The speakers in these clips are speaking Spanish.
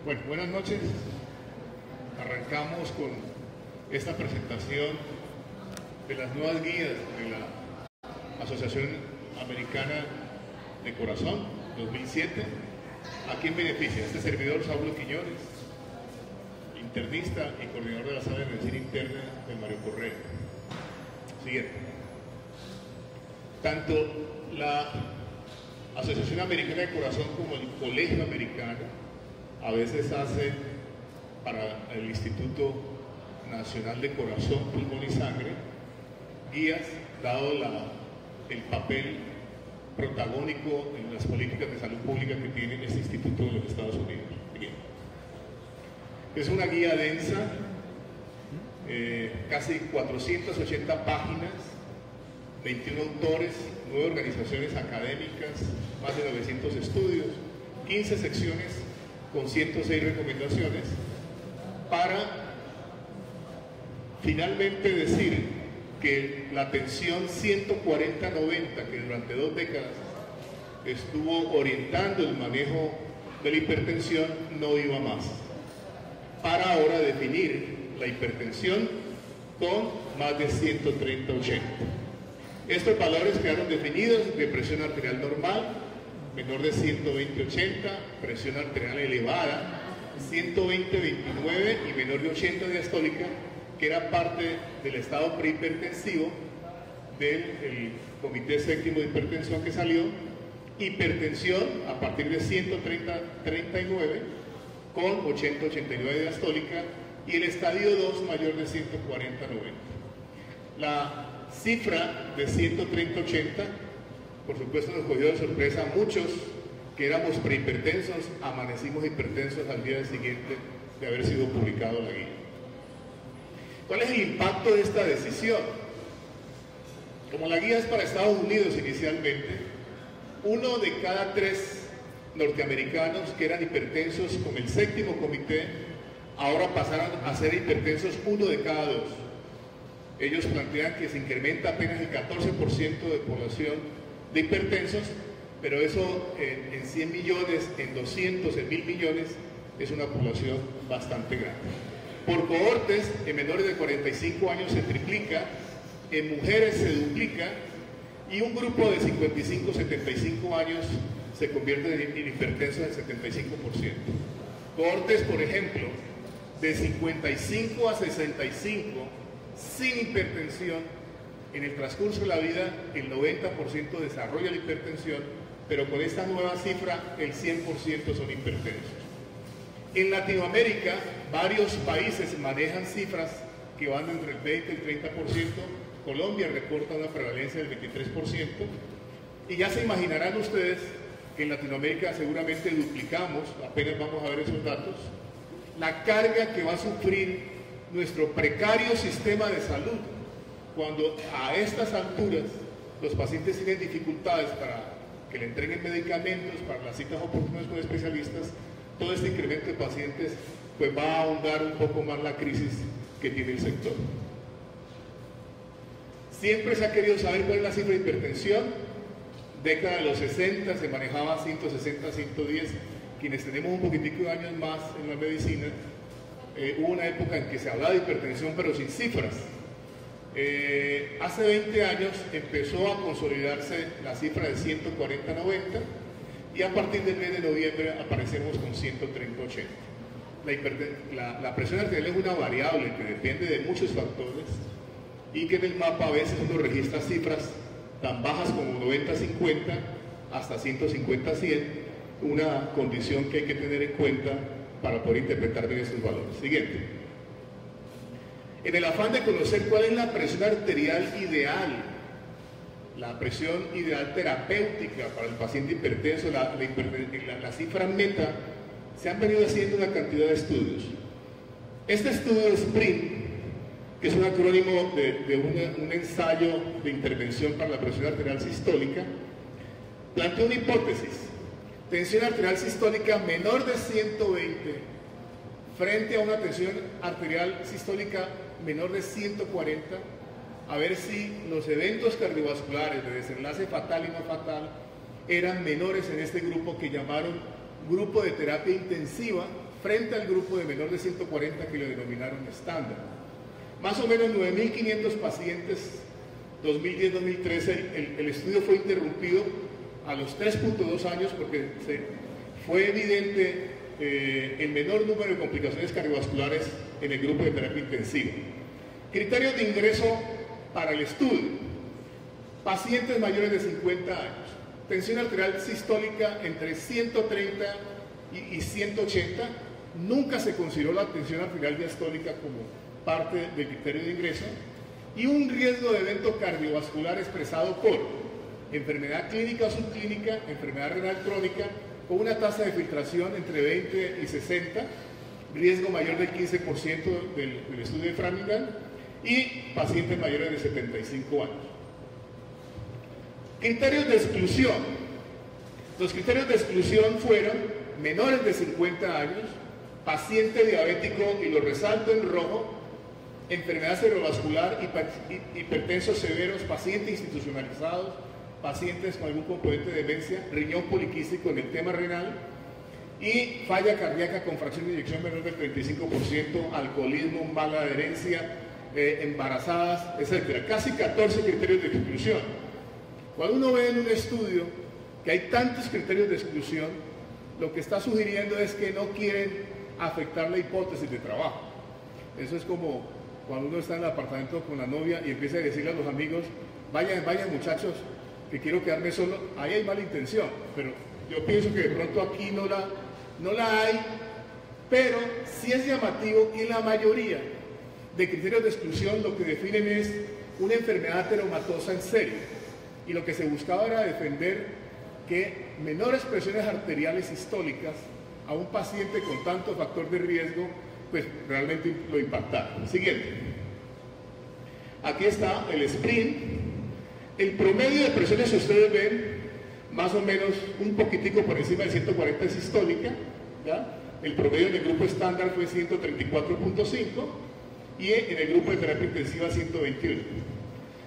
Bueno, buenas noches. Arrancamos con esta presentación de las nuevas guías de la Asociación Americana de Corazón 2007. ¿A quién beneficia? Este servidor, Saulo Quiñones, internista y coordinador de la sala de medicina interna del Mario Correa. Siguiente. Tanto la Asociación Americana de Corazón como el Colegio Americano a veces hacen para el Instituto Nacional de Corazón, Pulmón y Sangre guías, dado el papel protagónico en las políticas de salud pública que tiene este instituto en los Estados Unidos. Bien. Es una guía densa, casi 480 páginas, 21 autores, 9 organizaciones académicas, más de 900 estudios, 15 secciones con 106 recomendaciones, para finalmente decir que la atención 140-90, que durante 2 décadas estuvo orientando el manejo de la hipertensión, no iba más, para ahora definir la hipertensión con más de 130-80. Estos valores quedaron definidos de presión arterial normal, menor de 120-80, presión arterial elevada, 120-29 y menor de 80 diastólica, que era parte del estado prehipertensivo del Comité Séptimo de Hipertensión que salió, hipertensión a partir de 130-39 con 80-89 diastólica y el estadio 2 mayor de 140-90. La cifra de 130-80, por supuesto, nos cogió de sorpresa a muchos que éramos prehipertensos, amanecimos hipertensos al día siguiente de haber sido publicado la guía. ¿Cuál es el impacto de esta decisión? Como la guía es para Estados Unidos inicialmente, 1 de cada 3 norteamericanos que eran hipertensos con el séptimo comité, ahora pasaron a ser hipertensos 1 de cada 2. Ellos plantean que se incrementa apenas el 14% de población de hipertensos, pero eso en 100 millones, en 200, en 1000 millones, es una población bastante grande. Por cohortes, en menores de 45 años se triplica, en mujeres se duplica, y un grupo de 55-75 años se convierte en hipertensos del 75%. Cohortes, por ejemplo, de 55 a 65, sin hipertensión, en el transcurso de la vida el 90% desarrolla la hipertensión, pero con esta nueva cifra el 100% son hipertensos. En Latinoamérica, varios países manejan cifras que van entre el 20 y el 30%. Colombia reporta una prevalencia del 23%. Y ya se imaginarán ustedes que en Latinoamérica seguramente duplicamos, apenas vamos a ver esos datos, la carga que va a sufrir nuestro precario sistema de salud cuando a estas alturas los pacientes tienen dificultades para que le entreguen medicamentos, para las citas oportunas con especialistas. Todo este incremento de pacientes pues va a ahondar un poco más la crisis que tiene el sector. Siempre se ha querido saber cuál es la cifra de hipertensión. Década de los 60 se manejaba 160, 110. Quienes tenemos un poquitico de años más en la medicina, hubo una época en que se hablaba de hipertensión pero sin cifras. Hace 20 años empezó a consolidarse la cifra de 140-90 y a partir del mes de noviembre aparecemos con 130-80. La presión arterial es una variable que depende de muchos factores y que en el mapa a veces uno registra cifras tan bajas como 90-50 hasta 150-100, una condición que hay que tener en cuenta para poder interpretar bien esos valores. Siguiente. En el afán de conocer cuál es la presión arterial ideal, la presión ideal terapéutica para el paciente hipertenso, la cifra meta, se han venido haciendo una cantidad de estudios. Este estudio SPRINT, que es un acrónimo de un ensayo de intervención para la presión arterial sistólica, plantea una hipótesis: tensión arterial sistólica menor de 120 frente a una tensión arterial sistólica menor de 140, a ver si los eventos cardiovasculares de desenlace fatal y no fatal eran menores en este grupo que llamaron grupo de terapia intensiva frente al grupo de menor de 140 que lo denominaron estándar. Más o menos 9.500 pacientes, 2010-2013, el estudio fue interrumpido a los 3.2 años porque fue evidente el menor número de complicaciones cardiovasculares en el grupo de terapia intensiva. Criterios de ingreso para el estudio: pacientes mayores de 50 años, tensión arterial sistólica entre 130 y 180, nunca se consideró la tensión arterial diastólica como parte del criterio de ingreso, y un riesgo de evento cardiovascular expresado por enfermedad clínica o subclínica, enfermedad renal crónica, con una tasa de filtración entre 20 y 60, riesgo mayor del 15% del estudio de Framingham, y pacientes mayores de 75 años. Criterios de exclusión. Los criterios de exclusión fueron menores de 50 años, paciente diabético, y lo resalto en rojo, enfermedad cerebrovascular, hipertensos severos, pacientes institucionalizados, pacientes con algún componente de demencia, riñón poliquístico en el tema renal, y falla cardíaca con fracción de eyección menor del 35%, alcoholismo, mala adherencia, embarazadas, etc. Casi 14 criterios de exclusión. Cuando uno ve en un estudio que hay tantos criterios de exclusión, lo que está sugiriendo es que no quieren afectar la hipótesis de trabajo. Eso es como cuando uno está en el apartamento con la novia y empieza a decirle a los amigos: vayan muchachos, que quiero quedarme solo. Ahí hay mala intención, pero yo pienso que de pronto aquí no la hay, pero sí es llamativo que la mayoría de criterios de exclusión lo que definen es una enfermedad ateromatosa en serio, y lo que se buscaba era defender que menores presiones arteriales sistólicas a un paciente con tanto factor de riesgo, pues realmente lo impactaron. Siguiente. Aquí está el sprint. El promedio de presiones, si ustedes ven, más o menos un poquitico por encima de 140 es sistólica, ¿ya? El promedio en el grupo estándar fue 134.5 y en el grupo de terapia intensiva 121.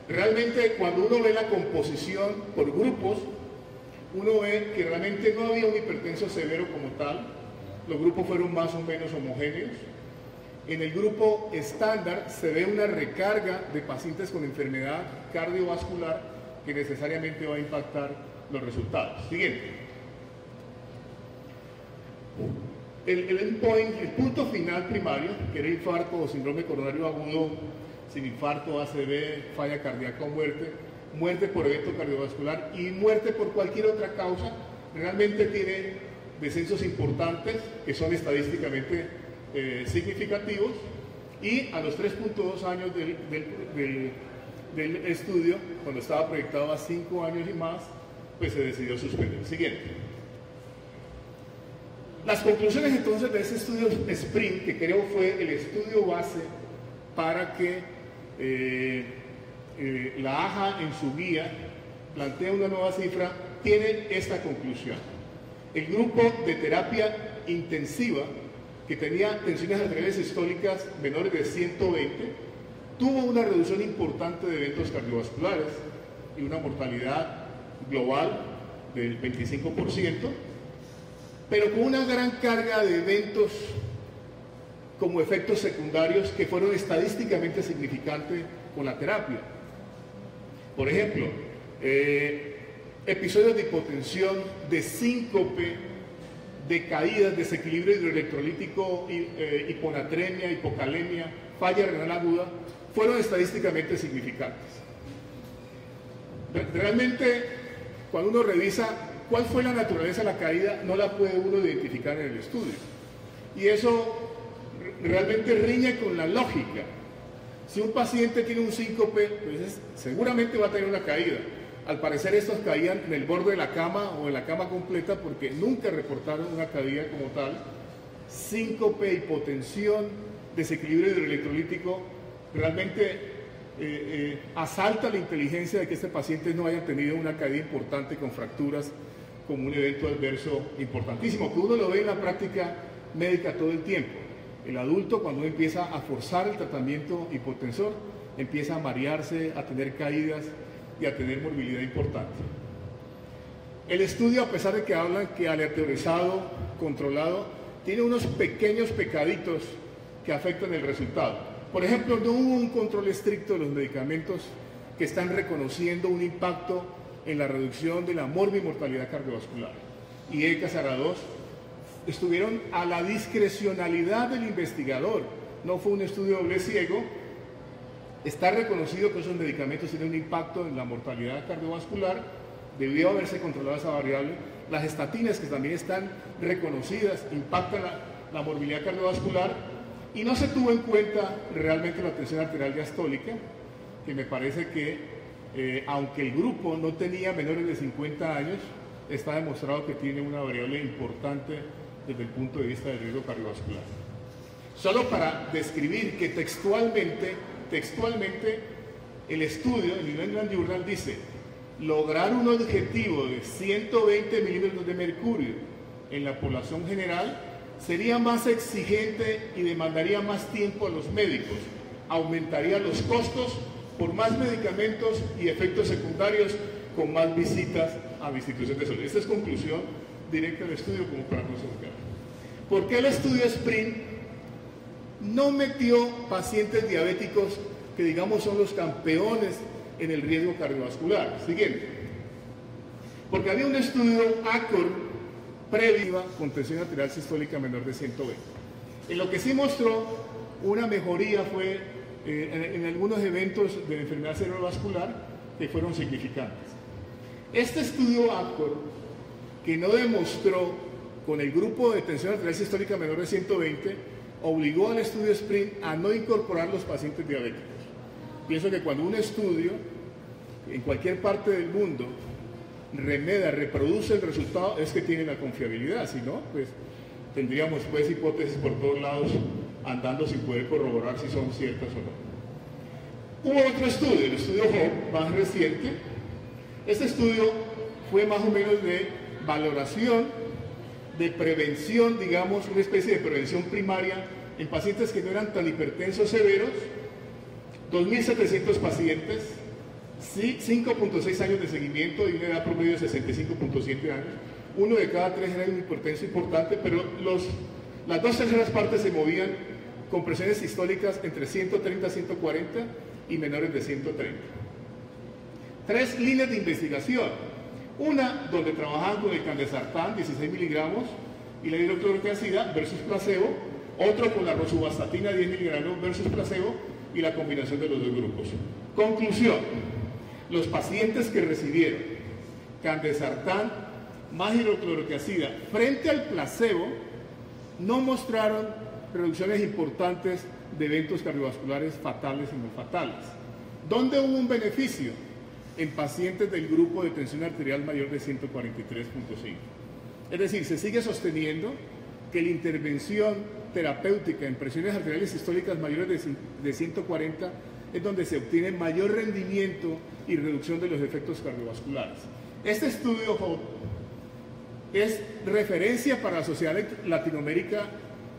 Realmente, cuando uno ve la composición por grupos, uno ve que realmente no había un hipertenso severo como tal. Los grupos fueron más o menos homogéneos. En el grupo estándar se ve una recarga de pacientes con enfermedad cardiovascular que necesariamente va a impactar los resultados. Siguiente. El endpoint, el punto final primario, que era infarto o síndrome coronario agudo sin infarto, ACV, falla cardíaca o muerte por evento cardiovascular y muerte por cualquier otra causa, realmente tiene descensos importantes que son estadísticamente significativos, y a los 3.2 años del estudio, cuando estaba proyectado a 5 años y más, pues se decidió suspender. Siguiente. Las conclusiones entonces de ese estudio SPRINT, que creo fue el estudio base para que la AJA en su guía plantea una nueva cifra, tiene esta conclusión. El grupo de terapia intensiva, que tenía tensiones arteriales sistólicas menores de 120, tuvo una reducción importante de eventos cardiovasculares y una mortalidad global del 25%, pero con una gran carga de eventos como efectos secundarios que fueron estadísticamente significantes con la terapia. Por ejemplo, episodios de hipotensión, de síncope, de caídas, desequilibrio hidroelectrolítico, hiponatremia, hipocalemia, falla renal aguda, fueron estadísticamente significantes. Realmente, cuando uno revisa cuál fue la naturaleza de la caída, no la puede uno identificar en el estudio. Y eso realmente riñe con la lógica. Si un paciente tiene un síncope, pues seguramente va a tener una caída. Al parecer estos caían en el borde de la cama o en la cama completa, porque nunca reportaron una caída como tal. Síncope, hipotensión, desequilibrio hidroelectrolítico, realmente asalta la inteligencia de que este paciente no haya tenido una caída importante con fracturas como un evento adverso importantísimo, que uno lo ve en la práctica médica todo el tiempo. El adulto, cuando empieza a forzar el tratamiento hipotensor, empieza a marearse, a tener caídas y a tener morbilidad importante. El estudio, a pesar de que hablan que aleatorizado controlado, tiene unos pequeños pecaditos que afectan el resultado. Por ejemplo, no hubo un control estricto de los medicamentos que están reconociendo un impacto en la reducción de la morbimortalidad cardiovascular. Y ECASARA-2 estuvieron a la discrecionalidad del investigador, no fue un estudio doble ciego. Está reconocido que esos medicamentos tienen un impacto en la mortalidad cardiovascular, debió haberse controlado esa variable. Las estatinas, que también están reconocidas, impactan la morbilidad cardiovascular, y no se tuvo en cuenta realmente la tensión arterial diastólica, que me parece que, aunque el grupo no tenía menores de 50 años, está demostrado que tiene una variable importante desde el punto de vista del riesgo cardiovascular. Solo para describir que textualmente el estudio, el New England Journal dice: lograr un objetivo de 120 milímetros de mercurio en la población general sería más exigente y demandaría más tiempo a los médicos, aumentaría los costos por más medicamentos y efectos secundarios, con más visitas a instituciones de salud. Esta es conclusión directa del estudio, como para no juzgar. ¿Por qué el estudio SPRINT no metió pacientes diabéticos que, digamos, son los campeones en el riesgo cardiovascular? Siguiente. Porque había un estudio ACOR previo con tensión arterial sistólica menor de 120. En lo que sí mostró una mejoría fue en algunos eventos de enfermedad cerebrovascular que fueron significantes. Este estudio ACOR, que no demostró con el grupo de tensión arterial sistólica menor de 120, obligó al estudio SPRINT a no incorporar los pacientes diabéticos. Pienso que cuando un estudio en cualquier parte del mundo reproduce el resultado, es que tiene la confiabilidad. Si no, pues tendríamos pues hipótesis por todos lados andando sin poder corroborar si son ciertas o no. Hubo otro estudio, el estudio HOPE, más reciente. Este estudio fue más o menos de valoración, de prevención, digamos, una especie de prevención primaria en pacientes que no eran tan hipertensos severos, 2.700 pacientes, 5.6 años de seguimiento y una edad promedio de 65.7 años. Uno de cada 3 era un hipertenso importante, pero las 2/3 partes se movían con presiones sistólicas entre 130 a 140 y menores de 130. 3 líneas de investigación. Una donde trabajaban con el candesartán, 16 miligramos, y la hidroclorotiazida versus placebo. Otro con la rosuvastatina, 10 miligramos versus placebo, y la combinación de los dos grupos. Conclusión: los pacientes que recibieron candesartán más hidroclorotiazida frente al placebo no mostraron reducciones importantes de eventos cardiovasculares fatales y no fatales. ¿Dónde hubo un beneficio? En pacientes del grupo de tensión arterial mayor de 143.5. Es decir, se sigue sosteniendo que la intervención terapéutica en presiones arteriales sistólicas mayores de 140 es donde se obtiene mayor rendimiento y reducción de los efectos cardiovasculares. Este estudio es referencia para la Sociedad Latinoamérica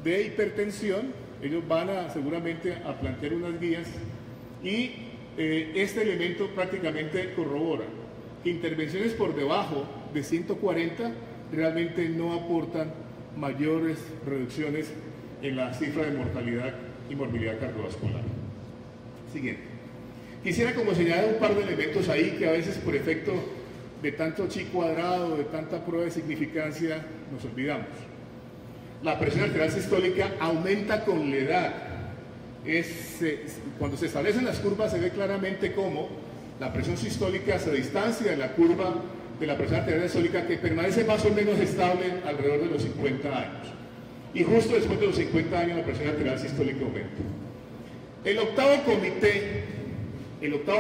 de Hipertensión. Ellos van seguramente a plantear unas guías, y este elemento prácticamente corrobora que intervenciones por debajo de 140 realmente no aportan mayores reducciones en la cifra de mortalidad y morbilidad cardiovascular. Siguiente. Quisiera como señalar un par de elementos ahí que a veces por efecto de tanto chi cuadrado, de tanta prueba de significancia, nos olvidamos. La presión arterial sistólica aumenta con la edad. Cuando se establecen las curvas se ve claramente cómo la presión sistólica se distancia de la curva de la presión arterial sistólica, que permanece más o menos estable alrededor de los 50 años. Y justo después de los 50 años la presión arterial sistólica aumenta. El octavo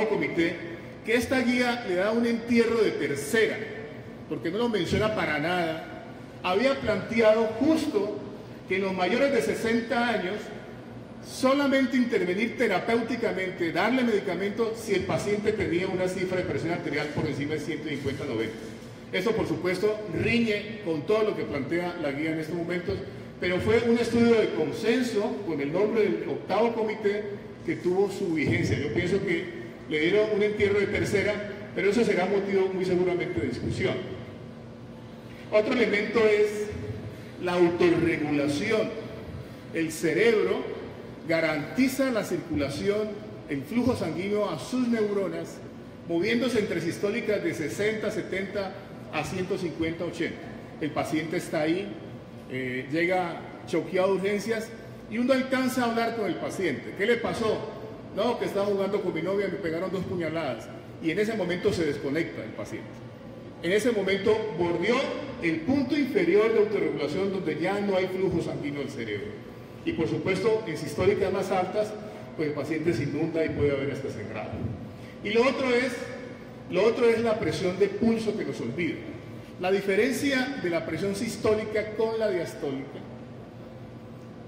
comité, que esta guía le da un entierro de tercera, porque no lo menciona para nada, había planteado justo que en los mayores de 60 años solamente intervenir terapéuticamente, darle medicamento si el paciente tenía una cifra de presión arterial por encima de 150/90. Eso, por supuesto, riñe con todo lo que plantea la guía en estos momentos, pero fue un estudio de consenso con el nombre del octavo comité que tuvo su vigencia. Yo pienso que le dieron un entierro de tercera, pero eso será motivo muy seguramente de discusión. Otro elemento es la autorregulación. El cerebro garantiza la circulación, el flujo sanguíneo a sus neuronas, moviéndose entre sistólicas de 60, 70 a 150, 80. El paciente está ahí, llega choqueado a urgencias y uno alcanza a hablar con el paciente. ¿Qué le pasó? No, que estaba jugando con mi novia y me pegaron 2 puñaladas. Y en ese momento se desconecta el paciente. En ese momento bordeó el punto inferior de autorregulación donde ya no hay flujo sanguíneo al cerebro. Y por supuesto, en sistólicas más altas, pues el paciente se inunda y puede haber hasta sangrado. Y lo otro es la presión de pulso que nos olvida. La diferencia de la presión sistólica con la diastólica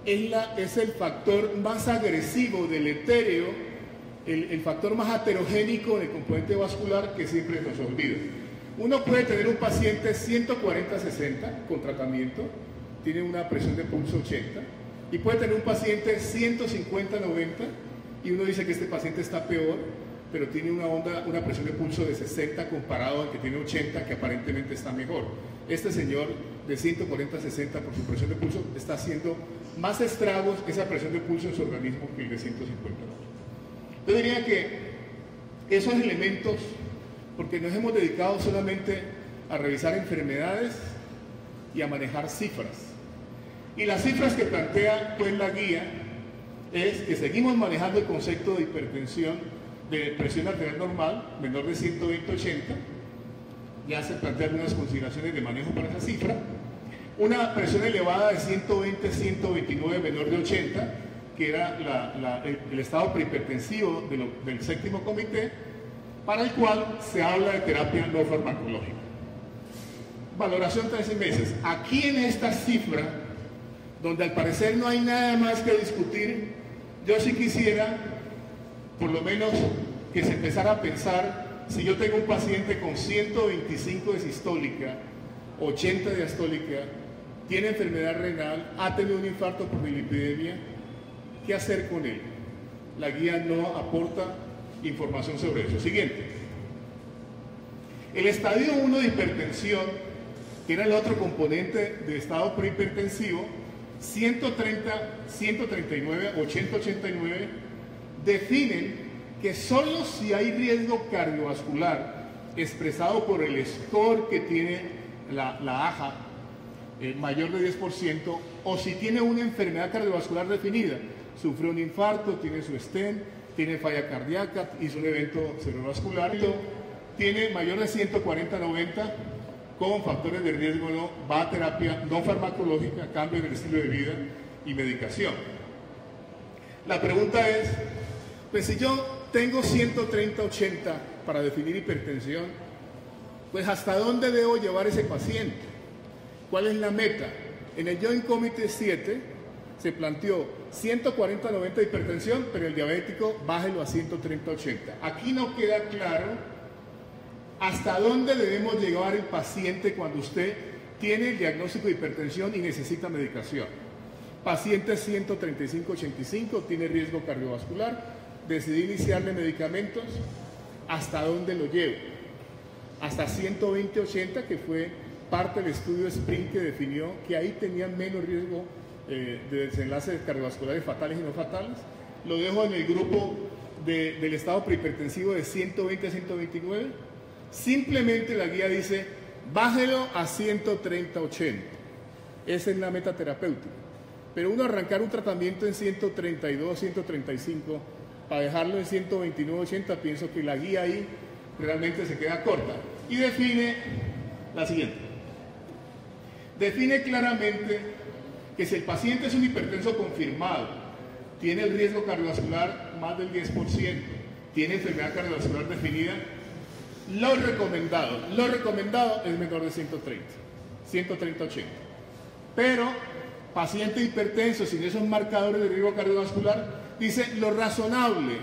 es el factor más agresivo del etéreo, el factor más heterogénico del componente vascular que siempre nos olvida. Uno puede tener un paciente 140-60 con tratamiento, tiene una presión de pulso 80, y puede tener un paciente 150-90 y uno dice que este paciente está peor, pero tiene una presión de pulso de 60 comparado al que tiene 80, que aparentemente está mejor. Este señor de 140-60 por su presión de pulso está haciendo más estragos esa presión de pulso en su organismo que el de 150. Yo diría que esos elementos, porque nos hemos dedicado solamente a revisar enfermedades y a manejar cifras. Y las cifras que plantea pues la guía es que seguimos manejando el concepto de hipertensión de presión arterial normal, menor de 120-80, ya se plantean algunas consideraciones de manejo para esa cifra, una presión elevada de 120-129 menor de 80, que era el estado prehipertensivo del séptimo comité, para el cual se habla de terapia no farmacológica. Valoración 13 meses. Aquí en esta cifra, donde al parecer no hay nada más que discutir, yo sí quisiera, por lo menos, que se empezara a pensar, si yo tengo un paciente con 125 de sistólica, 80 de diastólica, tiene enfermedad renal, ha tenido un infarto por bilipidemia, ¿qué hacer con él? La guía no aporta información sobre eso. Siguiente. El estadio 1 de hipertensión, que era el otro componente de estado prehipertensivo, 130, 139, 80, 89, definen que solo si hay riesgo cardiovascular expresado por el score que tiene la AJA, mayor de 10%, o si tiene una enfermedad cardiovascular definida, sufrió un infarto, tiene su stent, tiene falla cardíaca, hizo un evento cerebrovascular, tiene mayor de 140-90, con factores de riesgo, no, va a terapia no farmacológica, cambio en el estilo de vida y medicación. La pregunta es, pues si yo tengo 130-80 para definir hipertensión, pues ¿hasta dónde debo llevar ese paciente? ¿Cuál es la meta? En el Joint Committee 7 se planteó 140-90 de hipertensión, pero el diabético bájelo a 130-80. Aquí no queda claro hasta dónde debemos llevar el paciente cuando usted tiene el diagnóstico de hipertensión y necesita medicación. Paciente 135-85 tiene riesgo cardiovascular, decidí iniciarle medicamentos, ¿hasta dónde lo llevo? Hasta 120-80, que fue parte del estudio SPRINT que definió que ahí tenían menos riesgo de desenlaces cardiovasculares fatales y no fatales. Lo dejo en el grupo del estado prehipertensivo de 120 a 129. Simplemente la guía dice, bájelo a 130-80. Esa es la meta terapéutica. Pero uno arrancar un tratamiento en 132, 135, para dejarlo en 129-80, pienso que la guía ahí realmente se queda corta. Y define la siguiente. Define claramente que si el paciente es un hipertenso confirmado, tiene el riesgo cardiovascular más del 10%, tiene enfermedad cardiovascular definida, lo recomendado es menor de 130-80. Pero paciente hipertenso sin esos marcadores de riesgo cardiovascular, dice lo razonable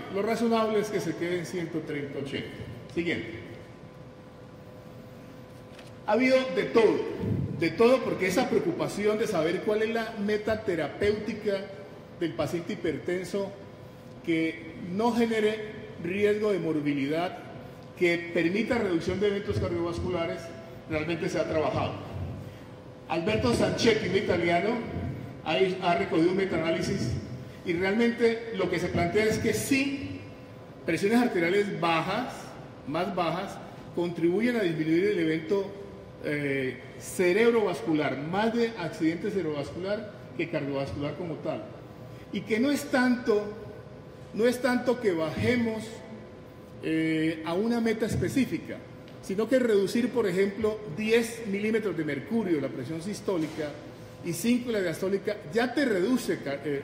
es que se quede en 130-80. Siguiente. Ha habido de todo porque esa preocupación de saber cuál es la meta terapéutica del paciente hipertenso que no genere riesgo de morbilidad, que permita reducción de eventos cardiovasculares, realmente se ha trabajado. Alberto Sanchetti, un italiano, ha recogido un metaanálisis y realmente lo que se plantea es que sí, presiones arteriales bajas, más bajas, contribuyen a disminuir el evento cerebrovascular, más de accidente cerebrovascular que cardiovascular como tal. Y que no es tanto que bajemos a una meta específica, sino que reducir, por ejemplo, 10 milímetros de mercurio la presión sistólica y 5 la diastólica ya te reduce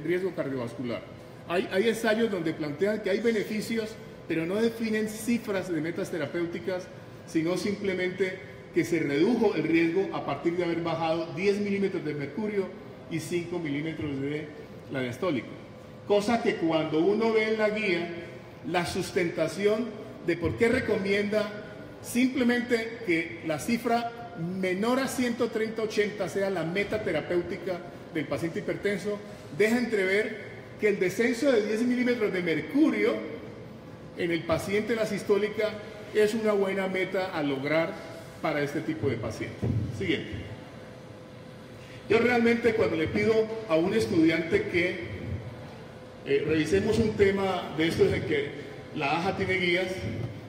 riesgo cardiovascular. Hay ensayos donde plantean que hay beneficios, pero no definen cifras de metas terapéuticas, sino simplemente que se redujo el riesgo a partir de haber bajado 10 milímetros de mercurio y 5 milímetros de la diastólica. Cosa que cuando uno ve en la guía la sustentación de por qué recomienda simplemente que la cifra menor a 130/80 sea la meta terapéutica del paciente hipertenso, deja entrever que el descenso de 10 milímetros de mercurio en el paciente de la sistólica es una buena meta a lograr para este tipo de paciente. Siguiente. Yo realmente cuando le pido a un estudiante que revisemos un tema de estos en que la AJA tiene guías,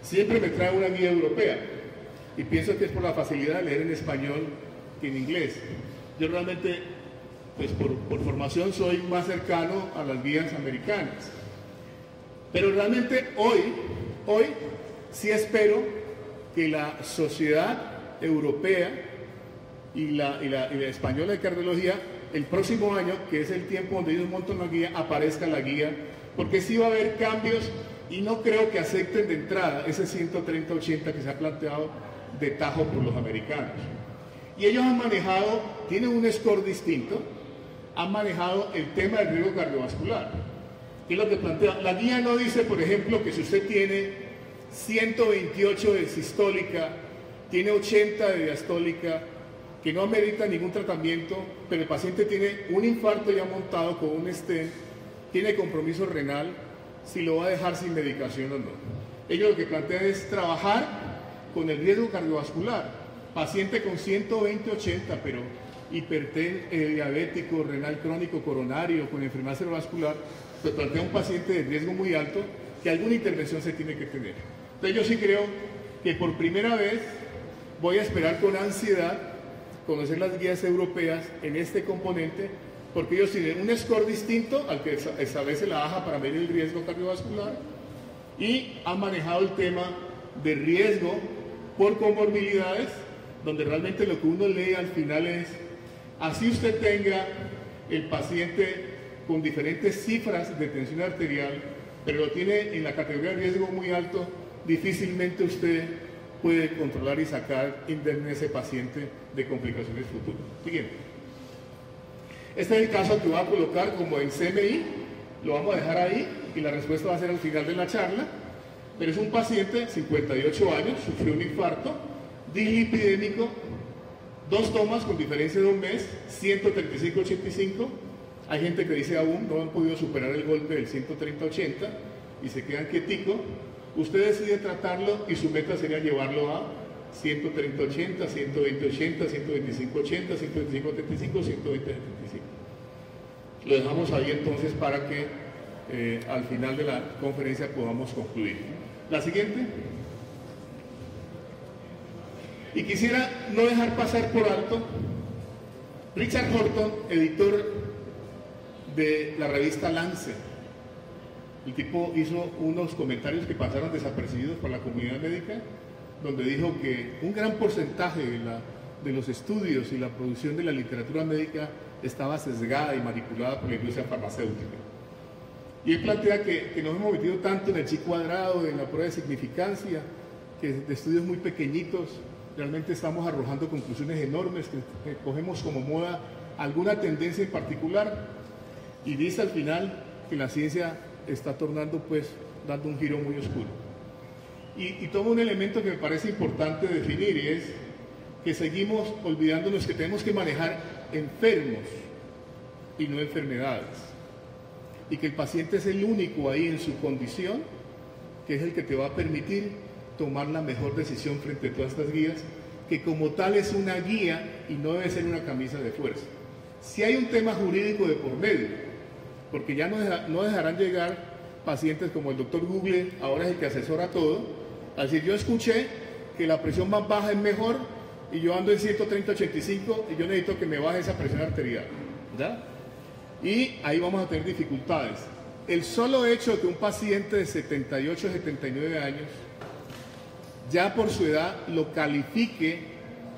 siempre me trae una guía europea y pienso que es por la facilidad de leer en español que en inglés. Yo realmente, pues por formación soy más cercano a las guías americanas, pero realmente hoy sí espero que la sociedad europea y la española de cardiología el próximo año, que es el tiempo donde ellos montan la guía, aparezca la guía, porque sí va a haber cambios y no creo que acepten de entrada ese 130/80 que se ha planteado de tajo por los americanos. Y ellos han manejado, tienen un score distinto, han manejado el tema del riesgo cardiovascular. ¿Qué es lo que plantea? La guía no dice, por ejemplo, que si usted tiene 128 de sistólica, tiene 80 de diastólica, que no amerita ningún tratamiento, pero el paciente tiene un infarto ya montado con un stent, tiene compromiso renal, si lo va a dejar sin medicación o no. Ellos lo que plantean es trabajar con el riesgo cardiovascular. Paciente con 120/80, pero diabético, renal crónico, coronario, con enfermedad cerebrovascular, pues plantea un paciente de riesgo muy alto que alguna intervención se tiene que tener. Entonces yo sí creo que por primera vez voy a esperar con ansiedad conocer las guías europeas en este componente, porque ellos tienen un score distinto al que establece la AJA para medir el riesgo cardiovascular y han manejado el tema de riesgo por comorbilidades, donde realmente lo que uno lee al final es, así usted tenga el paciente con diferentes cifras de tensión arterial, pero lo tiene en la categoría de riesgo muy alto, difícilmente usted puede controlar y sacar indemne a ese paciente de complicaciones futuras. Siguiente. Este es el caso que voy a colocar como en CMI, lo vamos a dejar ahí y la respuesta va a ser al final de la charla, pero es un paciente, 58 años, sufrió un infarto, dislipidémico, 2 tomas con diferencia de un mes, 135/85, hay gente que dice aún no han podido superar el golpe del 130/80 y se quedan quieticos. Usted decide tratarlo y su meta sería llevarlo a 130/80, 120/80, 125/80, 125/75, 120/75. Lo dejamos ahí entonces para que al final de la conferencia podamos concluir. La siguiente. Y quisiera no dejar pasar por alto Richard Horton, editor de la revista Lancet. El tipo hizo unos comentarios que pasaron desapercibidos por la comunidad médica, donde dijo que un gran porcentaje de los estudios y la producción de la literatura médica estaba sesgada y manipulada por la industria farmacéutica. Y él plantea que nos hemos metido tanto en el chi cuadrado, en la prueba de significancia, que de estudios muy pequeñitos realmente estamos arrojando conclusiones enormes, que cogemos como moda alguna tendencia en particular, y dice al final que la ciencia está tornando, pues, dando un giro muy oscuro. Y toma un elemento que me parece importante definir, y es que seguimos olvidándonos que tenemos que manejar enfermos y no enfermedades, y que el paciente es el único ahí en su condición, que es el que te va a permitir tomar la mejor decisión frente a todas estas guías, que como tal es una guía y no debe ser una camisa de fuerza. Si hay un tema jurídico de por medio, porque ya no dejarán llegar pacientes como el doctor Google, ahora es el que asesora todo, a decir, yo escuché que la presión más baja es mejor y yo ando en 130/85 y yo necesito que me baje esa presión arterial, ¿ya? Y ahí vamos a tener dificultades. El solo hecho de que un paciente de 78 o 79 años ya por su edad lo califique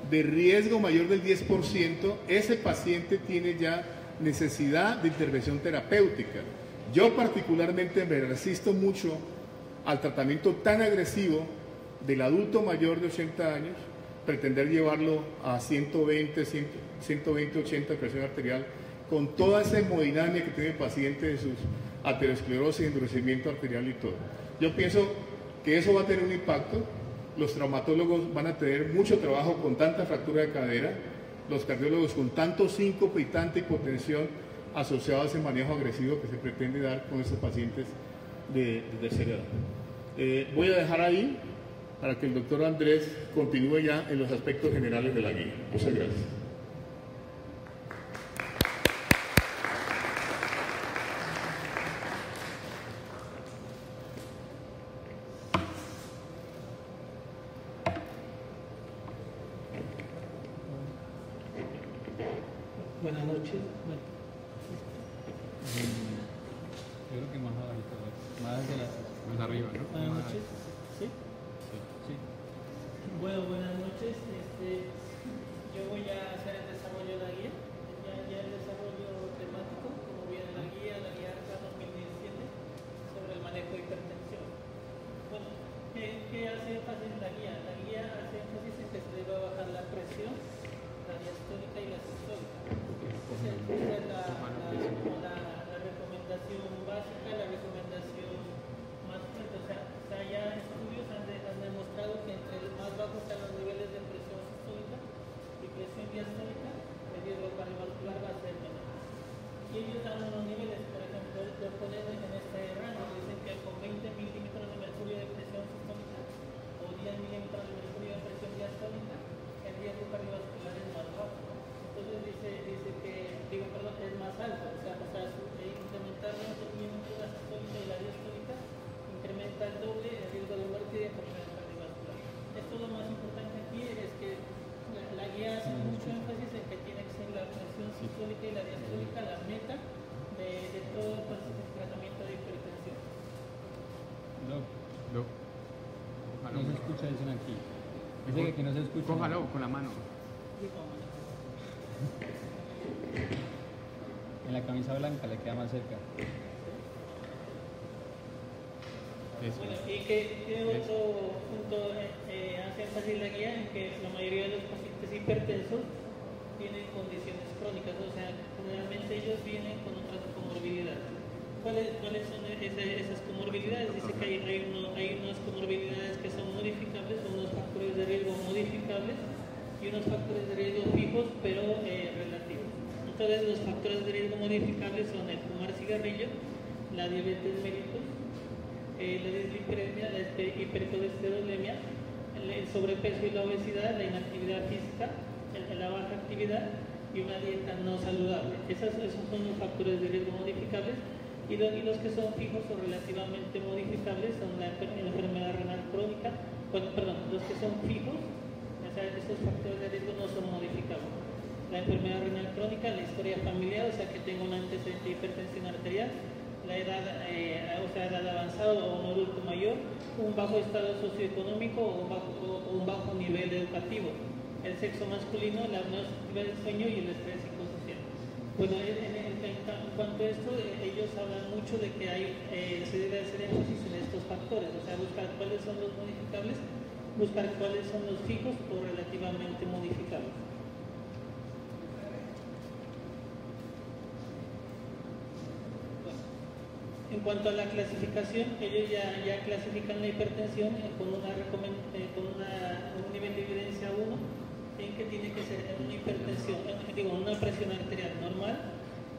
de riesgo mayor del 10%, ese paciente tiene ya necesidad de intervención terapéutica. Yo particularmente me resisto mucho al tratamiento tan agresivo del adulto mayor de 80 años, pretender llevarlo a 120, 80 presión arterial, con toda esa hemodinamia que tiene el paciente de sus aterosclerosis, endurecimiento arterial y todo. Yo pienso que eso va a tener un impacto. Los traumatólogos van a tener mucho trabajo con tanta fractura de cadera, los cardiólogos con tanto síncope y tanta hipotensión asociado a ese manejo agresivo que se pretende dar con estos pacientes de tercera edad. Voy a dejar ahí para que el doctor Andrés continúe ya en los aspectos generales de la guía. Muchas gracias. Buenas noches. Yo creo que más abajito, más arriba, ¿no? Buenas noches. ¿Sí? Sí. Bueno, buenas noches. Yo voy a hacer el desarrollo de la guía. Ya el desarrollo temático, como viene la guía ARCA 2017 sobre el manejo de hipertensión. Bueno, ¿qué hace énfasis la guía? La guía hace énfasis en que se debe bajar la presión, la diastólica y la sistólica. Esa es la recomendación básica, la recomendación más fuerte. O sea, ya estudios han demostrado que entre más bajos están los niveles de presión sistólica y presión diastólica, el riesgo cardiovascular va a ser menor. Y ellos dan unos niveles, por ejemplo, lo ponen en este rango, dicen que con 20 milímetros de mercurio de presión sistólica o 10 milímetros de mercurio de presión diastólica, el riesgo cardiovascular es más bajo. Entonces dice que, es más alto, o sea incrementar la sistólica y la diastólica incrementa el doble el riesgo de muerte y de enfermedad cardiovascular. Esto lo más importante aquí es que la guía hace mucho énfasis en que tiene que ser la presión sistólica y la diastólica la meta de todo el tratamiento de hipertensión. No se escucha eso aquí. Dice que aquí no se escucha. Cójalo con la mano. En la camisa blanca le queda más cerca. Bueno, ¿y qué otro punto hace énfasis la guía? En que la mayoría de los pacientes hipertensos tienen condiciones crónicas, o sea, generalmente ellos vienen con otras comorbilidades. ¿Cuáles son esas comorbilidades? Dice que hay unas comorbilidades que son modificables, son unos factores de riesgo modificables y unos factores de riesgo fijos, pero relativos. Entonces, los factores de riesgo modificables son el fumar cigarrillo, la diabetes mellitus, la dislipidemia, la hipercolesterolemia, el sobrepeso y la obesidad, la inactividad física, la baja actividad y una dieta no saludable. Esos son los factores de riesgo modificables. Y los que son fijos o relativamente modificables son la enfermedad renal crónica, los que son fijos, o sea, esos factores de riesgo no son modificables. La enfermedad renal crónica, la historia familiar, o sea, que tengo un antecedente de hipertensión arterial, la edad, edad avanzada o un adulto mayor, un bajo estado socioeconómico o un bajo nivel educativo, el sexo masculino, la apnea del sueño y el estrés psicosocial. Bueno, en cuanto a esto, ellos hablan mucho de que se debe hacer énfasis en estos factores, o sea, buscar cuáles son los modificables, buscar cuáles son los fijos o relativamente modificables. Bueno, en cuanto a la clasificación, ellos ya clasifican la hipertensión con un nivel de evidencia 1, en que tiene que ser una hipertensión, una presión arterial normal,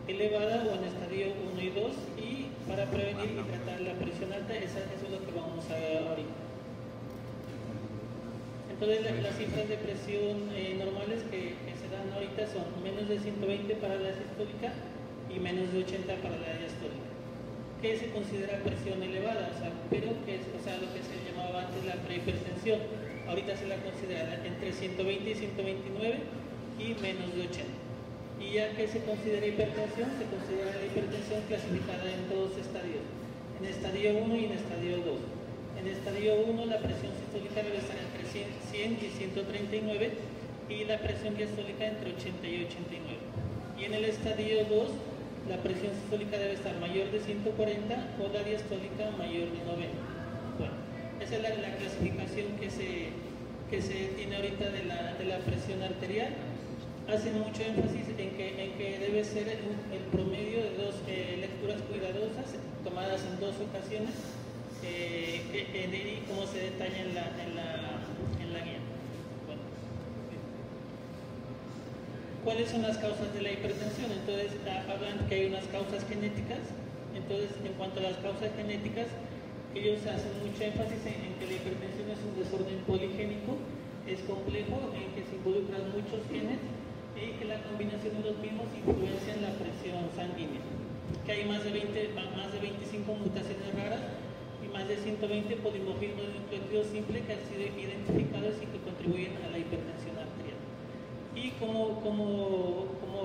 elevada o en estadio 1 y 2, y para prevenir y tratar la presión alta, eso es lo que vamos a ver ahorita. Entonces las cifras de presión normales que se dan ahorita son menos de 120 para la sistólica y menos de 80 para la diastólica, que se considera presión elevada, pero que es, lo que se llamaba antes la prehipertensión, ahorita se la considera entre 120 y 129 y menos de 80. Y ya que se considera hipertensión, se considera la hipertensión clasificada en dos estadios, en estadio 1 y en estadio 2. En estadio 1 la presión sistólica debe estar entre 100 y 139 y la presión diastólica entre 80 y 89. Y en el estadio 2 la presión sistólica debe estar mayor de 140 o la diastólica mayor de 90. Bueno, esa es la clasificación que se tiene ahorita de la presión arterial. Hacen mucho énfasis en que debe ser el promedio de dos lecturas cuidadosas tomadas en dos ocasiones, y como se detalla en la guía. Bueno. ¿Cuáles son las causas de la hipertensión? Entonces hablan que hay unas causas genéticas. Entonces, en cuanto a las causas genéticas, ellos hacen mucho énfasis en que la hipertensión es un desorden poligénico, es complejo, en que se involucran muchos genes y que la combinación de los mismos influencia en la presión sanguínea, que hay más de 25 mutaciones raras y más de 120 polimorfismos de nucleótidos simples que han sido identificados y que contribuyen a la hipertensión arterial. Y como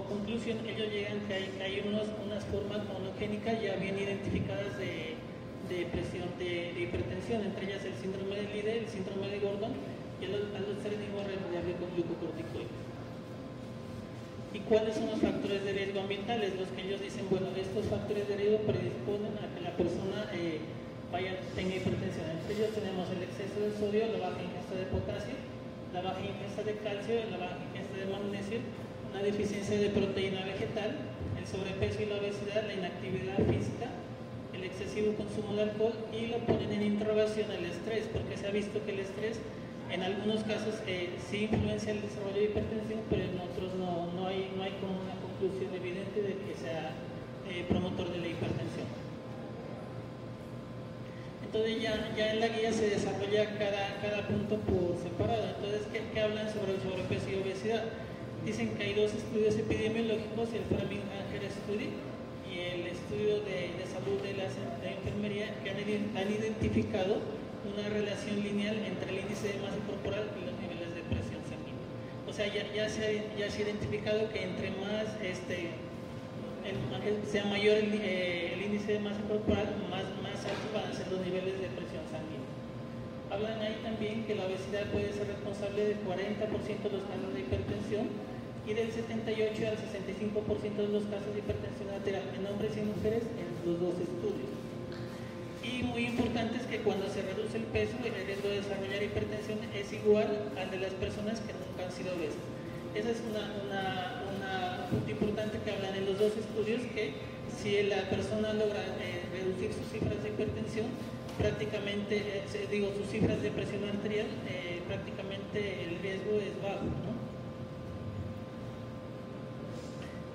conclusión, ellos llegan que hay unas formas monogénicas ya bien identificadas de hipertensión, entre ellas el síndrome de Leeder, el síndrome de Gordon y el aldosteronismo remediable con glucocorticoides. ¿Y cuáles son los factores de riesgo ambientales? Los que ellos dicen, bueno, estos factores de riesgo predisponen a que la persona tenga hipertensión. Entre ellos tenemos el exceso de sodio, la baja ingesta de potasio, la baja ingesta de calcio, la baja ingesta de magnesio, una deficiencia de proteína vegetal, el sobrepeso y la obesidad, la inactividad física, el excesivo consumo de alcohol, y lo ponen en interrogación el estrés, porque se ha visto que el estrés en algunos casos sí influencia el desarrollo de hipertensión, pero en otros no hay como una conclusión evidente de que sea promotor de la hipertensión. Entonces ya en la guía se desarrolla cada punto por separado. Entonces, ¿qué hablan sobre el sobrepeso y obesidad? Dicen que hay dos estudios epidemiológicos, el Framingham Study y el estudio de salud de la enfermería, que han identificado una relación lineal entre el índice de masa corporal y los niveles de presión sanguínea. O sea, ya se ha identificado que entre más sea mayor el índice de masa corporal, más altos van a ser los niveles de presión sanguínea. Hablan ahí también que la obesidad puede ser responsable del 40% de los casos de hipertensión y del 78 al 65% de los casos de hipertensión arterial en hombres y mujeres en los dos estudios. Y muy importante es que cuando se reduce el peso, el riesgo de desarrollar hipertensión es igual al de las personas que nunca han sido obesas. Esa es una punto importante que hablan en los dos estudios, que si la persona logra reducir sus cifras de hipertensión, prácticamente, sus cifras de presión arterial, prácticamente el riesgo es bajo, ¿no?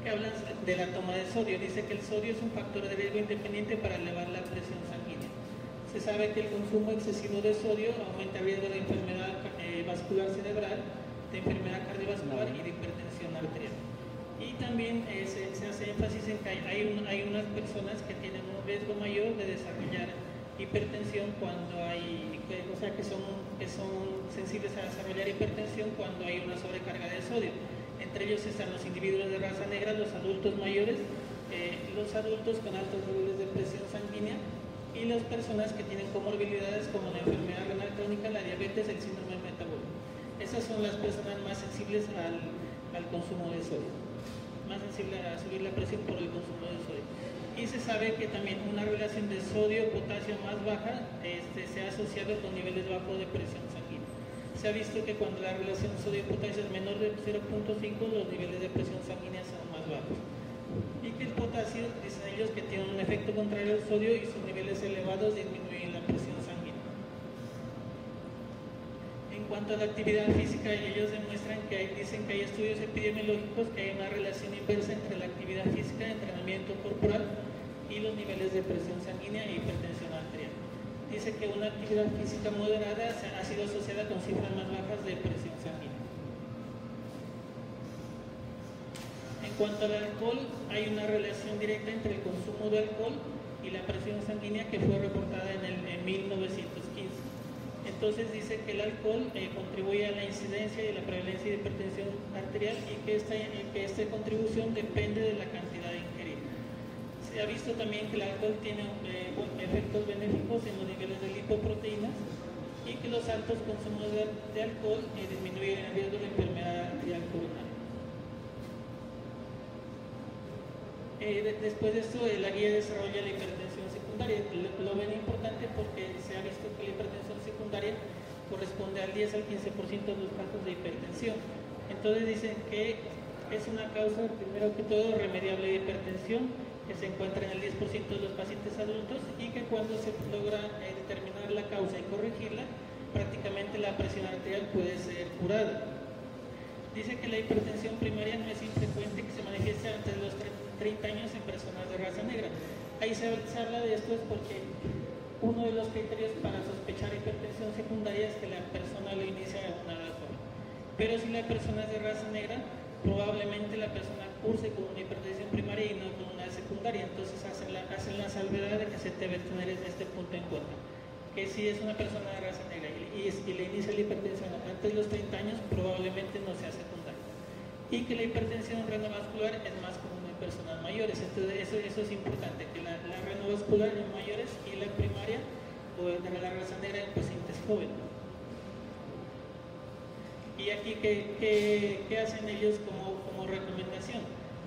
Que hablan de la toma de sodio. Dice que el sodio es un factor de riesgo independiente para elevar la presión sanguínea. Se sabe que el consumo excesivo de sodio aumenta el riesgo de enfermedad vascular cerebral, de enfermedad cardiovascular y de hipertensión arterial. Y también se hace énfasis en que hay unas personas que tienen un riesgo mayor de desarrollar hipertensión que son sensibles a desarrollar hipertensión cuando hay una sobrecarga de sodio. Entre ellos están los individuos de raza negra, los adultos mayores, los adultos con altos niveles de presión sanguínea y las personas que tienen comorbilidades como la enfermedad renal crónica, la diabetes, el síndrome metabólico. Esas son las personas más sensibles al consumo de sodio, más sensibles a subir la presión por el consumo de sodio. Y se sabe que también una relación de sodio-potasio más baja se ha asociado con niveles bajos de presión sanguínea. Se ha visto que cuando la relación sodio-potasio es menor de 0.5, los niveles de presión sanguínea son más bajos. Y que el potasio, dicen ellos, que tiene un efecto contrario al sodio y sus niveles elevados disminuyen la presión sanguínea. En cuanto a la actividad física, ellos demuestran dicen que hay estudios epidemiológicos que hay una relación inversa entre la actividad física, entrenamiento corporal y los niveles de presión sanguínea e hipertensión arterial. dice que una actividad física moderada ha sido asociada con cifras más bajas de presión sanguínea. En cuanto al alcohol, hay una relación directa entre el consumo de alcohol y la presión sanguínea que fue reportada en 1915. Entonces dice que el alcohol contribuye a la incidencia y la prevalencia de hipertensión arterial y que esta contribución depende de la cantidad ingerida. Se ha visto también que el alcohol tiene efectos benéficos en los niveles de lipoproteínas y que los altos consumos de alcohol disminuyen el riesgo de enfermedad arterial coronaria. Después de esto, la guía desarrolla la hipertensión secundaria. Lo ven importante porque se ha visto que la hipertensión secundaria corresponde al 10 al 15% de los casos de hipertensión. Entonces dicen que es una causa, primero que todo, remediable de hipertensión, que se encuentra en el 10% de los pacientes adultos y que cuando se logra determinar la causa y corregirla, prácticamente la presión arterial puede ser curada. Dice que la hipertensión primaria no es infrecuente que se manifieste antes de los 30 años en personas de raza negra. Ahí se habla de esto es porque uno de los criterios para sospechar hipertensión secundaria es que la persona lo inicia a una edad joven. Pero si la persona es de raza negra, probablemente la persona curse con una hipertensión primaria y no con una secundaria. Entonces hacen la salvedad de que se debe tener este punto en cuenta. Que si es una persona de raza negra y le inicia la hipertensión antes de los 30 años, probablemente no sea secundaria. Y que la hipertensión renovascular es más común en personas mayores. Entonces eso es importante, que la renovascular en mayores y la primaria o de la raza negra en pacientes jóvenes. Y aquí, ¿qué hacen ellos como recomendación?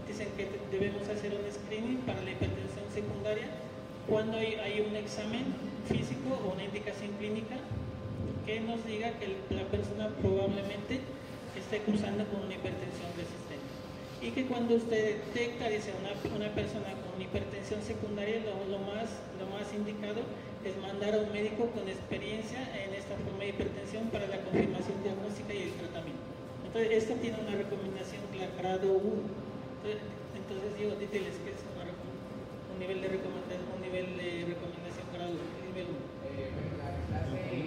Dicen que debemos hacer un screening para la hipertensión secundaria cuando hay un examen físico o una indicación clínica que nos diga que la persona probablemente esté cursando con una hipertensión resistente. Y que cuando usted detecta, dice, una persona con hipertensión secundaria, lo más indicado es mandar a un médico con experiencia en esta forma de hipertensión para la confirmación diagnóstica y el tratamiento. Entonces, esto tiene una recomendación grado 1. Entonces digo, diles que es un nivel de recomendación grado 1, nivel 1. La clase 1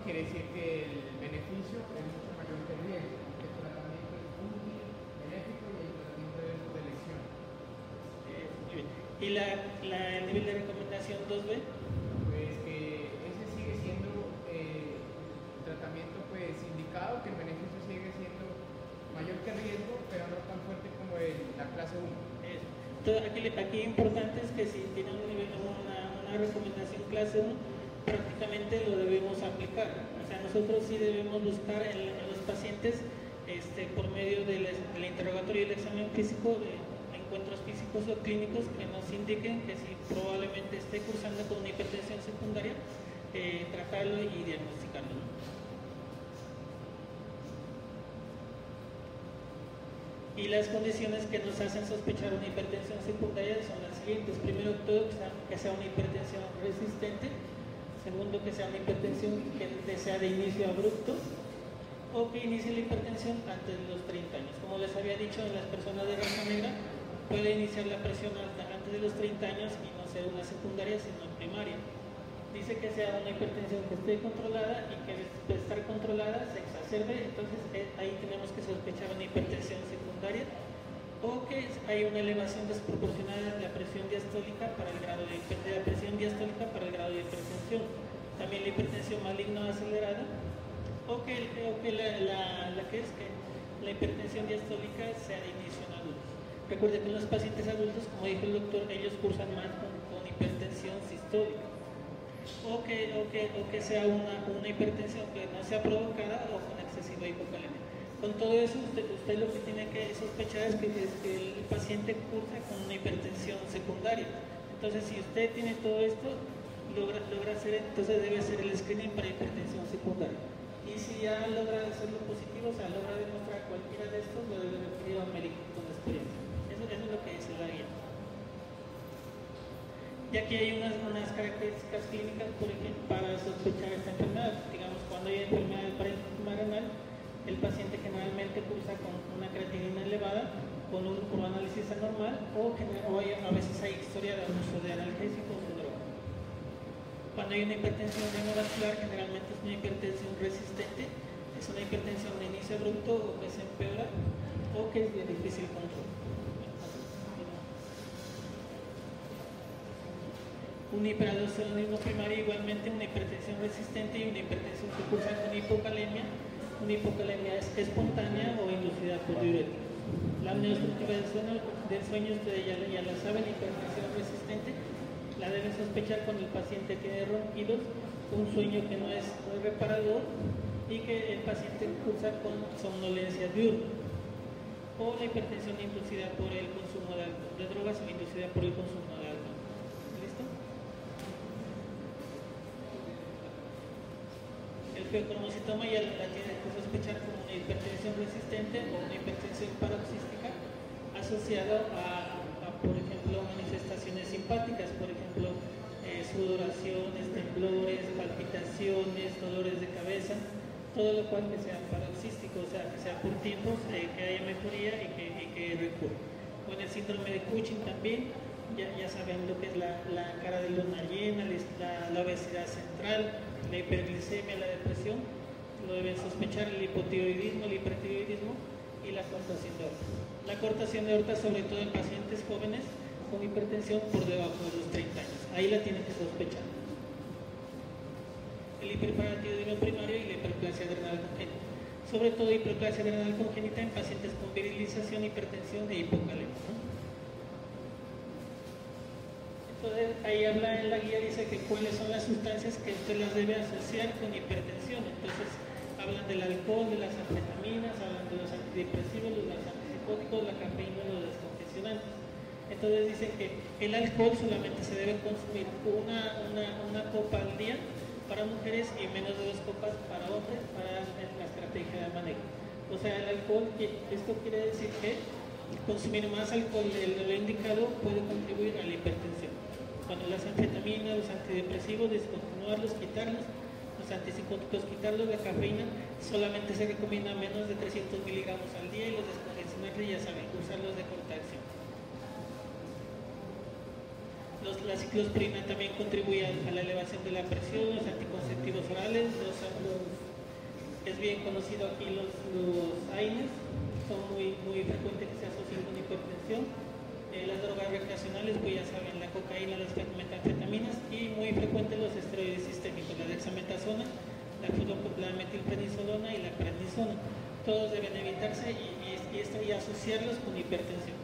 quiere decir que el beneficio es mucho mayor que el riesgo. El tratamiento es útil, benéfico y el tratamiento es de elección. ¿Y el nivel de recomendación 2B? Pues que ese sigue siendo el tratamiento pues indicado, que el beneficio sigue siendo mayor que el riesgo, pero no tan fuerte como la clase 1. Entonces, aquí importante es que si tiene una recomendación clase 1, prácticamente lo debemos aplicar. O sea, nosotros sí debemos buscar en los pacientes por medio del interrogatorio y el examen físico, encuentros físicos o clínicos que nos indiquen que si probablemente esté cursando con una hipertensión secundaria, tratarlo y diagnosticarlo. Y las condiciones que nos hacen sospechar una hipertensión secundaria son las siguientes. Primero todo, que sea una hipertensión resistente. Segundo, que sea una hipertensión que sea de inicio abrupto o que inicie la hipertensión antes de los 30 años. Como les había dicho, en las personas de raza negra puede iniciar la presión alta antes de los 30 años y no ser una secundaria, sino primaria. Dice que sea una hipertensión que esté controlada y que de estar controlada se exacerbe, entonces ahí tenemos que sospechar una hipertensión secundaria o que hay una elevación desproporcionada de la presión diastólica para el grado de hipertensión. También la hipertensión maligna acelerada o que la hipertensión diastólica sea de inicio en adultos. Recuerden que en los pacientes adultos, como dijo el doctor, ellos cursan más con hipertensión sistólica. O que sea una hipertensión que no sea provocada o con excesiva hipocalemia. Con todo eso, usted lo que tiene que sospechar es que el paciente cursa con una hipertensión secundaria. Entonces, si usted tiene todo esto, logra hacer, entonces debe hacer el screening para hipertensión secundaria. Y si ya logra hacerlo positivo, o sea, logra demostrar cualquiera de estos, lo debe referir a un médico con experiencia. Eso es lo que dice la guía. Y aquí hay unas características clínicas, por ejemplo, para sospechar esta enfermedad. Digamos, cuando hay enfermedad del parénquima renal, el paciente generalmente cursa con una creatinina elevada, con un análisis anormal, a veces hay historia de uso de analgésicos o drogas. Cuando hay una hipertensión renovascular, generalmente es una hipertensión resistente, es una hipertensión de inicio abrupto o que se empeora o que es de difícil control. Un hiperaldosteronismo primario, igualmente una hipertensión resistente y una hipertensión que cursa con hipocalemia. Una hipocalemia es espontánea o inducida por diuréticos. La apnea obstructiva del sueño, ustedes ya la saben, hipertensión resistente, la deben sospechar cuando el paciente tiene ronquidos, un sueño que no es reparador y que el paciente cursa con somnolencia diurna. O la hipertensión inducida por el consumo de drogas o inducida por el consumo de alcohol. ¿Listo? El feocromocitoma ya la tiene que sospechar como una hipertensión resistente o una hipertensión paroxística asociada a, por ejemplo, manifestaciones simpáticas, por ejemplo, sudoraciones, temblores, palpitaciones, dolores de cabeza, todo lo cual que sea paroxístico, o sea, que sea por tiempos, que haya mejoría y que recurra. Con el síndrome de Cushing también, ya saben lo que es la cara de luna llena, la obesidad central, la hiperglicemia, la depresión, lo deben sospechar, el hipotiroidismo, el hipertiroidismo y la cortación de aorta. La cortación de aorta, sobre todo en pacientes jóvenes con hipertensión por debajo de los 30 años, ahí la tienen que sospechar. El hiperparatiroidismo primario y la hiperplasia adrenal congénita, sobre todo hiperplasia adrenal congénita en pacientes con virilización, hipertensión e hipocalemia, ¿no? Entonces ahí habla en la guía, dice que cuáles son las sustancias que usted las debe asociar con hipertensión. Entonces hablan del alcohol, de las anfetaminas, hablan de los antidepresivos, de los antipsicóticos, la cafeína, los descongestionantes. Entonces dicen que el alcohol solamente se debe consumir una copa al día para mujeres y menos de 2 copas para hombres para la estrategia de manejo. O sea, el alcohol, esto quiere decir que consumir más alcohol de lo indicado puede contribuir a la hipertensión. Cuando las anfetaminas, los antidepresivos, descontinuarlos, quitarlos, los antipsicóticos, quitarlos, la cafeína solamente se recomienda menos de 300 miligramos al día y los descongestionantes, ya saben, usarlos de corta acción. La ciclosporina también contribuye a la elevación de la presión, los anticonceptivos orales, es bien conocido aquí los AINES, son muy frecuentes que se asocien con hipertensión. Las drogas recreacionales, pues ya saben, la cocaína, las metanfetaminas y muy frecuentes los esteroides sistémicos, la dexametasona, la metilprednisolona y la prednisona. Todos deben evitarse y asociarlos con hipertensión.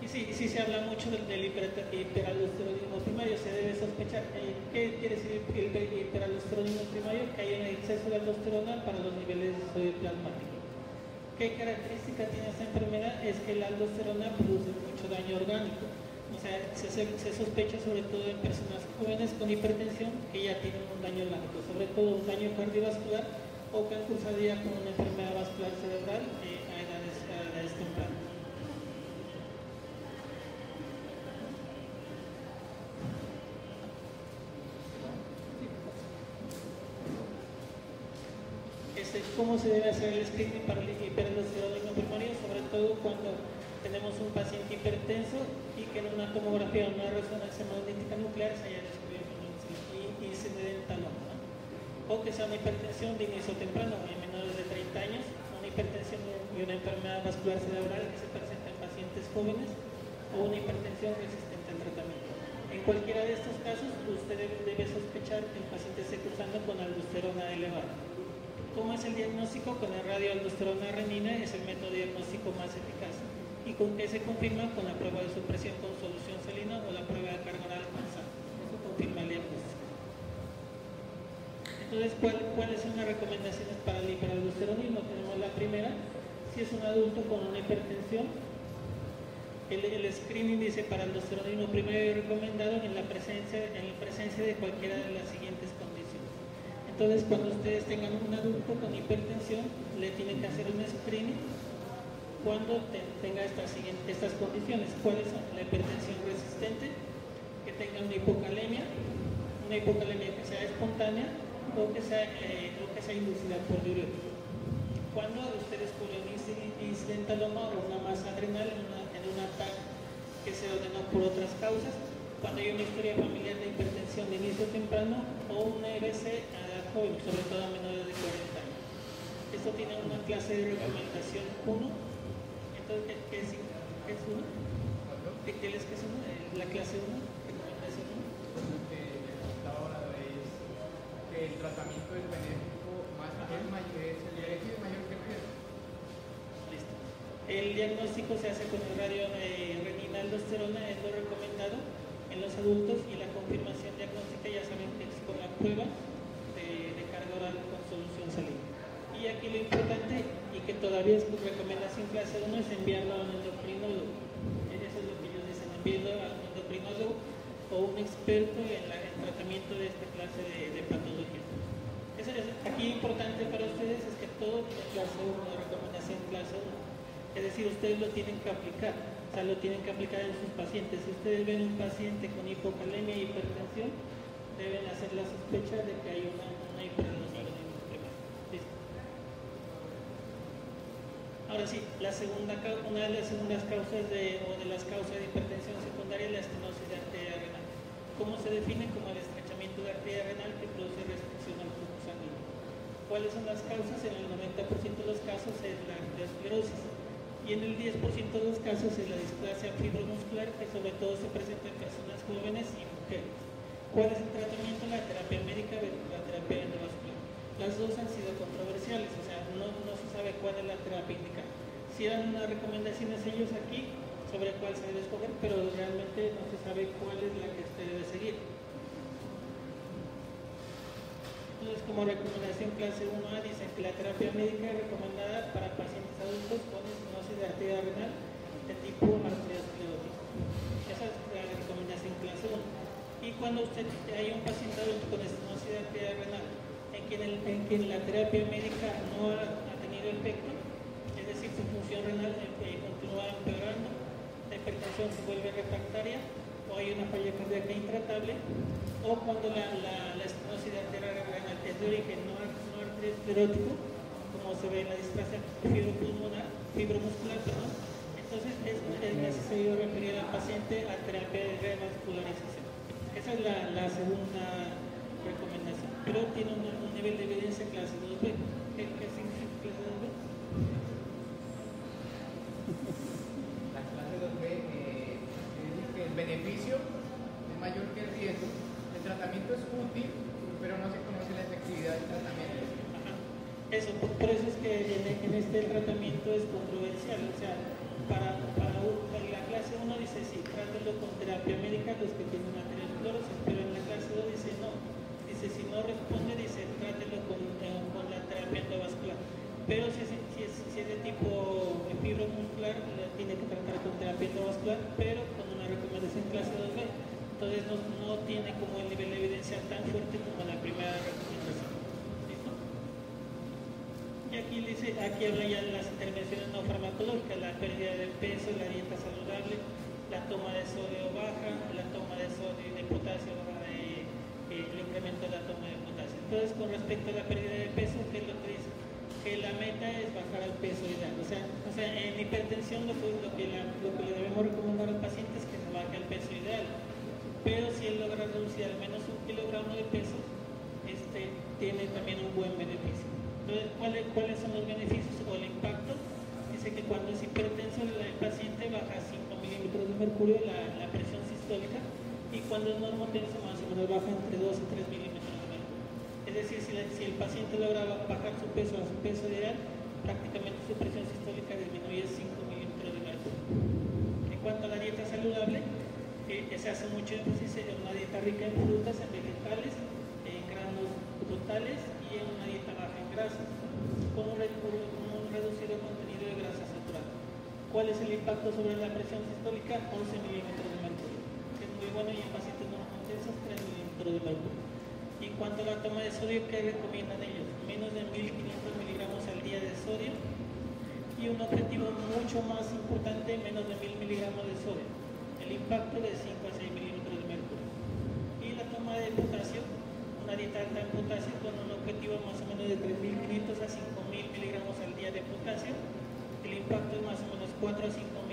Y sí se habla mucho del hiperaldosteronismo primario, se debe sospechar. ¿Qué quiere decir el hiperaldosteronismo primario? Que hay un exceso de aldosterona para los niveles de sodio plasmático. ¿Qué característica tiene esta enfermedad? Es que la aldosterona produce mucho daño orgánico. O sea, se sospecha sobre todo en personas jóvenes con hipertensión que ya tienen un daño orgánico, sobre todo un daño cardiovascular o que han cursado ya con una enfermedad vascular cerebral a edades tempranas. ¿Cómo se debe hacer el screening para el hiperaldosteronismo primario? Sobre todo cuando tenemos un paciente hipertenso y que en una tomografía o una resonancia magnética nuclear se haya descubierto un incidentaloma, ¿no? O que sea una hipertensión de inicio temprano, en menores de 30 años, una hipertensión y una enfermedad vascular cerebral que se presenta en pacientes jóvenes o una hipertensión resistente al tratamiento. En cualquiera de estos casos, usted debe sospechar que el paciente esté cursando con aldosterona elevada. ¿Cómo es el diagnóstico? Con la radioaldosterona renina es el método diagnóstico más eficaz. ¿Y con qué se confirma? Con la prueba de supresión con solución salina o la prueba de carga oral con sal. Eso confirma el diagnóstico. Entonces, ¿cuáles son las recomendaciones para el hiperaldosteronismo? Tenemos la primera, si es un adulto con una hipertensión, el screening dice para el aldosteronismo primario recomendado en la presencia de cualquiera de las siguientes condiciones. Entonces, cuando ustedes tengan un adulto con hipertensión, le tienen que hacer un screening cuando tenga estas condiciones. ¿Cuáles son? La hipertensión resistente, que tenga una hipocalemia que sea espontánea o que sea inducida por diurético. Cuando usted descubre un incidentaloma o una masa adrenal en un ataque que se ordenó por otras causas, cuando hay una historia familiar de hipertensión de inicio temprano o una EBC a edad joven, sobre todo a menores de 40 años. Esto tiene una clase de recomendación 1. Entonces, ¿qué es 1? ¿Qué es 1? La clase 1, recomendación 1. Lo que hasta ahora es que el tratamiento es benéfico, más que el beneficio es mayor que el riesgo. Listo. El diagnóstico se hace con el radio renina-aldosterona, es lo recomendado en los adultos, y la confirmación diagnóstica ya saben que es con la prueba de carga oral con solución salina. Y aquí lo importante, y que todavía es recomendación clase 1, es enviarlo a un endocrinólogo. Eso es lo que ellos dicen, enviarlo a un endocrinólogo o un experto en el tratamiento de esta clase de patología. Eso es aquí importante para ustedes, es que todo tiene clase 1, recomendación clase 1. Es decir, ustedes lo tienen que aplicar, o sea, lo tienen que aplicar en sus pacientes. Si ustedes ven un paciente con hipocalemia e hipertensión, deben hacer la sospecha de que hay una hiperaldosteronismo primario. ¿Listo? Ahora sí, una de las segundas causas de las causas de hipertensión secundaria es la estenosis de arteria renal. ¿Cómo se define? Como el estrechamiento de arteria renal que produce restricción al flujo sanguíneo. ¿Cuáles son las causas? En el 90% de los casos es la arteriosclerosis y en el 10% de los casos es la displasia fibromuscular, que sobre todo se presenta en personas jóvenes y mujeres. ¿Cuál es el tratamiento? La terapia médica versus la terapia endovascular. Las dos han sido controversiales, o sea, no se sabe cuál es la terapia indicada. Si dan unas recomendaciones ellos aquí sobre cuál se debe escoger, pero realmente no se sabe cuál es la que usted debe seguir. Entonces, como recomendación clase 1A, dicen que la terapia médica es recomendada para pacientes adultos con estenosis de arteria renal de tipo arteriosclerótica. Esa es la recomendación clase 1. Y cuando hay un paciente adulto con estenosis de arteria renal en quien la terapia médica no ha tenido efecto, es decir, su función renal continúa empeorando, la hipertensión se vuelve refractaria o hay una falla cardíaca intratable, o cuando la estenosis de arteria renal es de origen no arteriosclerótico, como se ve en la displasia fibromuscular, entonces es necesario referir al paciente a terapia de revascularización. Esa es la segunda recomendación, pero tiene un nivel de evidencia clase 2B. ¿Qué significa clase 2B? La clase 2B dice que el beneficio es mayor que el riesgo. El tratamiento es útil, pero no se conoce la efectividad del tratamiento. Ajá. Eso, por eso es que en este tratamiento es controversial. O sea, para la clase 1 dice sí, trátelo con terapia médica los que tienen arteriosclerosis, pero en la clase 2 dice no. Dice, si no responde, dice, trátelo con la terapia endovascular. Pero si es de tipo fibromuscular, tiene que tratar con terapia endovascular, pero con una recomendación clase 2B. Entonces no tiene como el nivel de evidencia tan fuerte como la primera recomendación. ¿Listo? Y aquí habla ya de las intervenciones no farmacológicas, la pérdida de peso, la dieta saludable, la toma de sodio baja, la toma de sodio y de potasio baja, el incremento de la toma de potasio. Entonces, con respecto a la pérdida de peso, ¿qué es lo que dice? Que la meta es bajar al peso ideal. O sea en hipertensión lo que le debemos recomendar al paciente es que se baje al peso ideal. Pero si él logra reducir al menos 1 kilogramo de peso, tiene también un buen beneficio. Entonces, ¿cuáles son los beneficios o el impacto? Dice que cuando es hipertenso el paciente baja 5 milímetros de mercurio la presión sistólica, y cuando es normotenso más o menos baja entre 2 y 3 milímetros de mercurio. Es decir, si el paciente logra bajar su peso a su peso ideal, prácticamente su presión sistólica disminuye 5 milímetros de mercurio. En cuanto a la dieta saludable, se hace mucho énfasis en una dieta rica en frutas, en vegetales, en granos totales y en una dieta baja en grasas, con un reducido contenido de grasa saturada. ¿Cuál es el impacto sobre la presión sistólica? 11 milímetros de mercurio. Es muy bueno, y en pacientes normotensos 3 milímetros de mercurio. Y en cuanto a la toma de sodio, ¿qué recomiendan ellos? Menos de 1500 miligramos al día de sodio, y un objetivo mucho más importante, menos de 1000 miligramos de sodio. El impacto de 5 a 6 milímetros de mercurio. Y la toma de potasio, una dieta alta en potasio con un objetivo más o menos de 3500 a 5000 miligramos al día de potasio. El impacto es más o menos 4 a 5